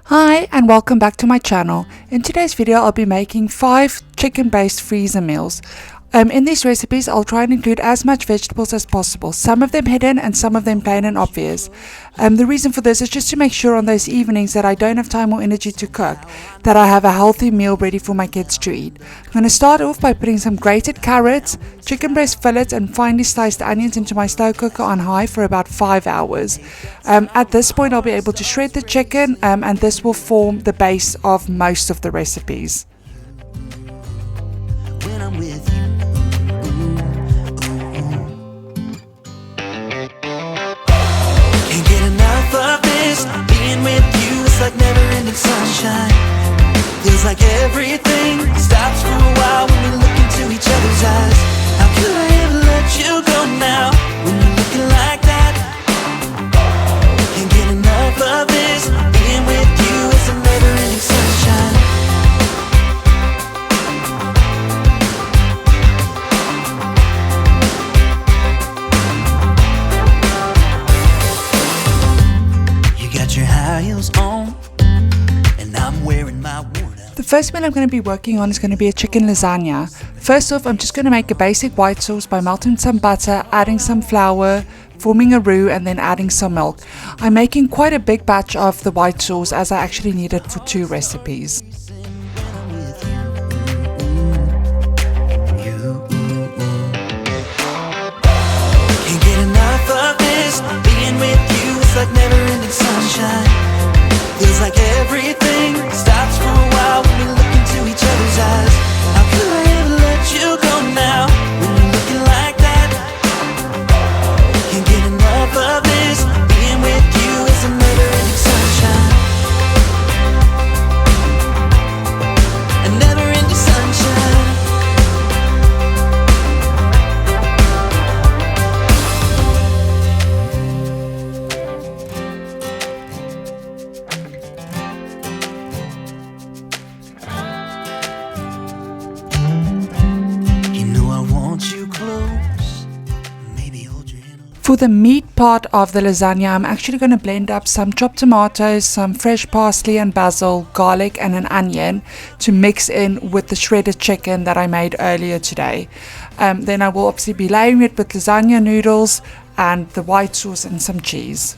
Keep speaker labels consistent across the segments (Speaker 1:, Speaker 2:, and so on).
Speaker 1: Hi and welcome back to my channel. In today's video I'll be making 5 chicken based freezer meals. In these recipes I'll try and include as much vegetables as possible, some of them hidden and some of them plain and obvious. The reason for this is just to make sure on those evenings that I don't have time or energy to cook, that I have a healthy meal ready for my kids to eat. I'm going to start off by putting some grated carrots, chicken breast fillets and finely sliced onions into my slow cooker on high for about 5 hours. At this point I'll be able to shred the chicken and this will form the base of most of the recipes.
Speaker 2: When I'm with you. Can't get enough of this. Being with you is like never-ending sunshine. Feels like everything stops for a while when we look into each other's eyes. How could I ever let you go now when you're looking like that? Can't get enough of this. Being with you is a never-ending sunshine. Your high heels on, and I'm wearing my worn out.
Speaker 1: The first meal I'm going to be working on is going to be a chicken lasagna. First off, I'm just going to make a basic white sauce by melting some butter, adding some flour, forming a roux, and then adding some milk. I'm making quite a big batch of the white sauce as I actually need it for 2 recipes.
Speaker 2: Can't get enough of this. Being with you is like never-ending sunshine. Feels like everything stops for a while when we look into each other's eyes. How could I ever let you go now when you're looking like that? Can't get enough of this. Being with you is a never-ending sunshine. A never-ending sunshine.
Speaker 1: For the meat part of the lasagna, I'm actually going to blend up some chopped tomatoes, some fresh parsley and basil, garlic and an onion to mix in with the shredded chicken that I made earlier today. Then I will obviously be layering it with lasagna noodles and the white sauce and some cheese.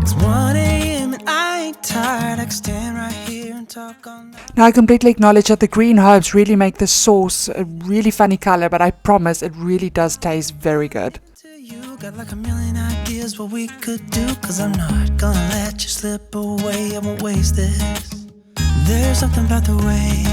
Speaker 2: It's 1 a.m. and I ain't tired. I can stand right here and talk all night.
Speaker 1: Now I completely acknowledge that the green herbs really make the sauce a really funny color, but I promise it really does taste very good.
Speaker 2: You got like a million ideas what we could do, 'cause I'm not gonna let you slip away. I won't waste this. There's something about the way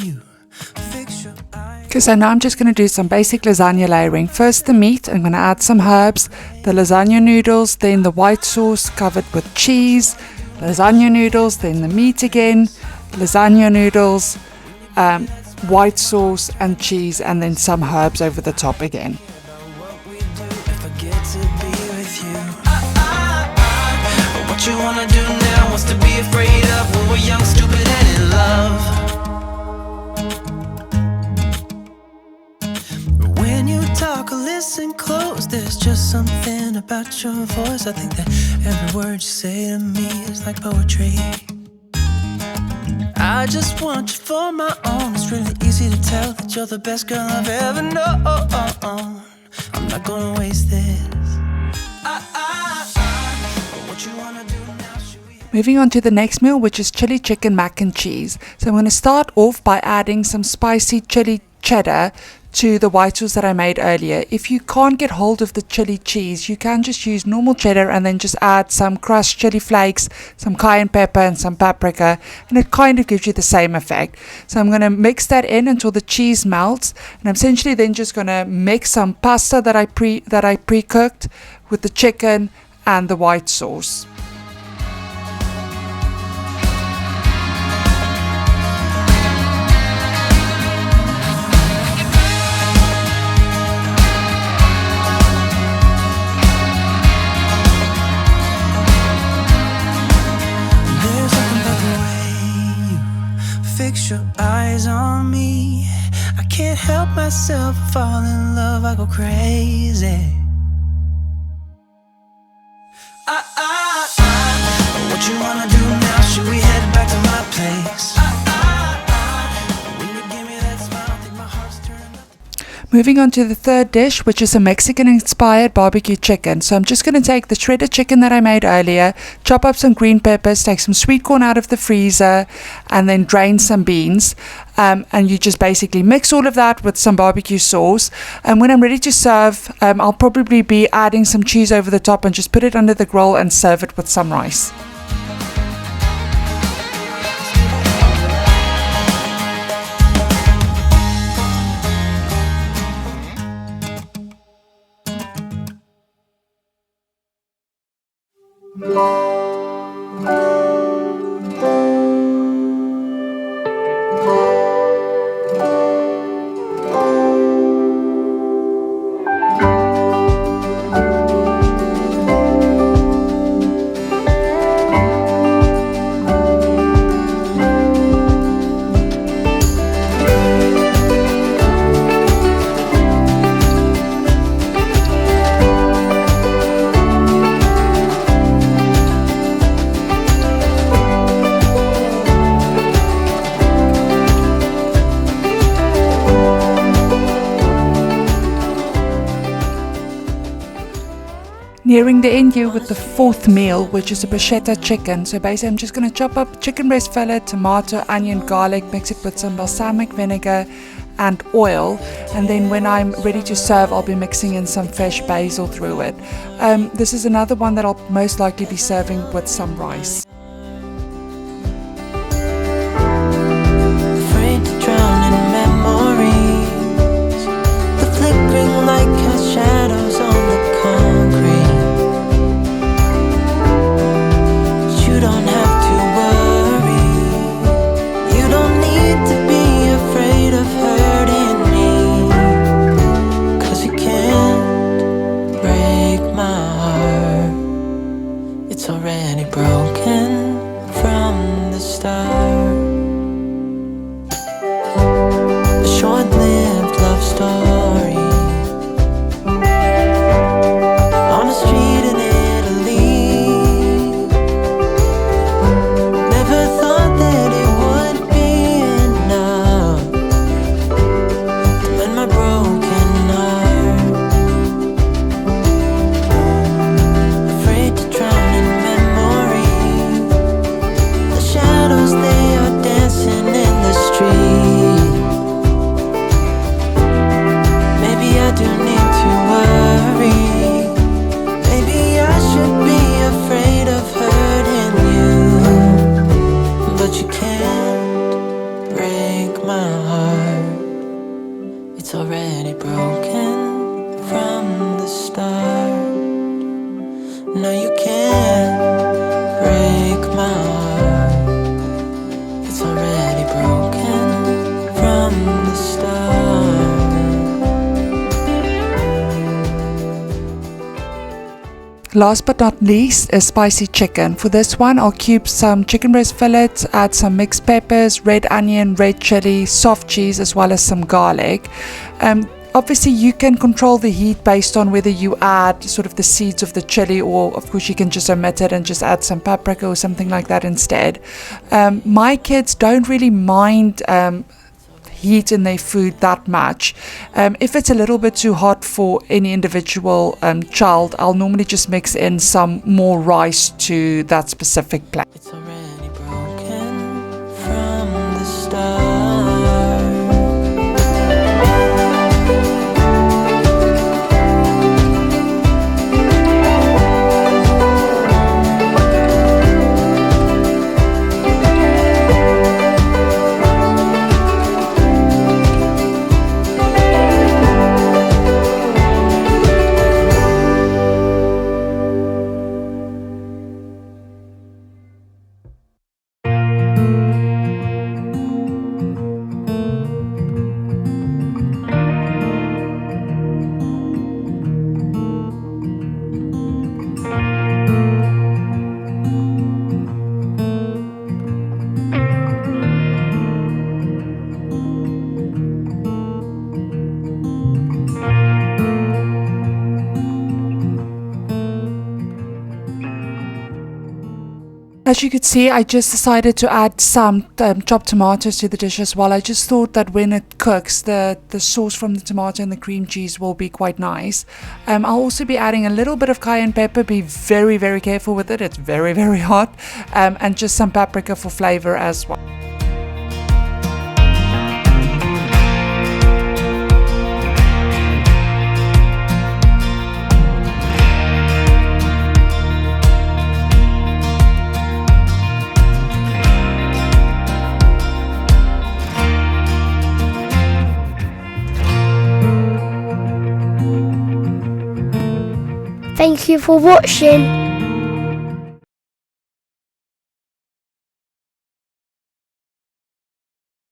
Speaker 2: you fix your eyes.
Speaker 1: Okay, so now I'm just going to do some basic lasagna layering. First the meat, I'm going to add some herbs, the lasagna noodles, then the white sauce covered with cheese, lasagna noodles, then the meat again, lasagna noodles, white sauce and cheese, and then some herbs over the top again.
Speaker 2: What you wanna do now? What's to be afraid of when we're young, stupid, and in love? When you talk or listen close, there's just something about your voice. I think that every word you say to me is like poetry. I just want you for my own. It's really easy to tell that you're the best girl I've ever known. I'm not gonna waste this. What you wanna do now?
Speaker 1: Moving on to the next meal, which is chili chicken mac and cheese. So I'm going to start off by adding some spicy chili cheddar to the white sauce that I made earlier. If you can't get hold of the chili cheese, you can just use normal cheddar and then just add some crushed chili flakes, some cayenne pepper and some paprika, and it kind of gives you the same effect. So I'm going to mix that in until the cheese melts, and I'm essentially then just going to mix some pasta that I pre-cooked with the chicken and the white sauce.
Speaker 2: Fix your eyes on me. I can't help myself, fall in love, I go crazy. What you wanna do now? Should we head back to my place? When you give me that smile, I think my heart's turned up.
Speaker 1: Moving on to the third dish, which is a Mexican-inspired barbecue chicken. So I'm just going to take the shredded chicken that I made earlier, chop up some green peppers, take some sweet corn out of the freezer, and then drain some beans. And you just basically mix all of that with some barbecue sauce. And when I'm ready to serve, I'll probably be adding some cheese over the top and just put it under the grill and serve it with some rice. Nearing the end here with the fourth meal, which is a bruschetta chicken. So basically I'm just going to chop up chicken breast fillet, tomato, onion, garlic, mix it with some balsamic vinegar and oil, and then when I'm ready to serve, I'll be mixing in some fresh basil through it. This is another one that I'll most likely be serving with some rice.
Speaker 2: Afraid to drown in memories, the flickering light casts shadows on the concrete. You don't have to worry, you don't need to be afraid of hurting me, 'cause you can't break my heart, it's already broken from the start. A short-lived love story on a street in Italy. Never thought that it would be enough to mend my broken heart. Afraid to drown in memory, the shadows they are dancing in the street. Maybe I do need to worry, maybe I should be afraid of hurting you, but you can't break my heart, it's already broken from the start. No, you can't break my heart, it's already broken from the start.
Speaker 1: Last but not least is spicy chicken. For this one, I'll cube some chicken breast fillets, add some mixed peppers, red onion, red chili, soft cheese, as well as some garlic. Obviously, you can control the heat based on whether you add sort of the seeds of the chili, or of course you can just omit it and just add some paprika or something like that instead. My kids don't really mind heat in their food that much. If it's a little bit too hot for any individual child, I'll normally just mix in some more rice to that specific plate.
Speaker 2: It's already broken from the start.
Speaker 1: As you could see, I just decided to add some chopped tomatoes to the dish as well. I just thought that when it cooks, the sauce from the tomato and the cream cheese will be quite nice. I'll also be adding a little bit of cayenne pepper. Be very, very careful with it. It's very, very hot. And just some paprika for flavor as well.
Speaker 3: Thank you for watching.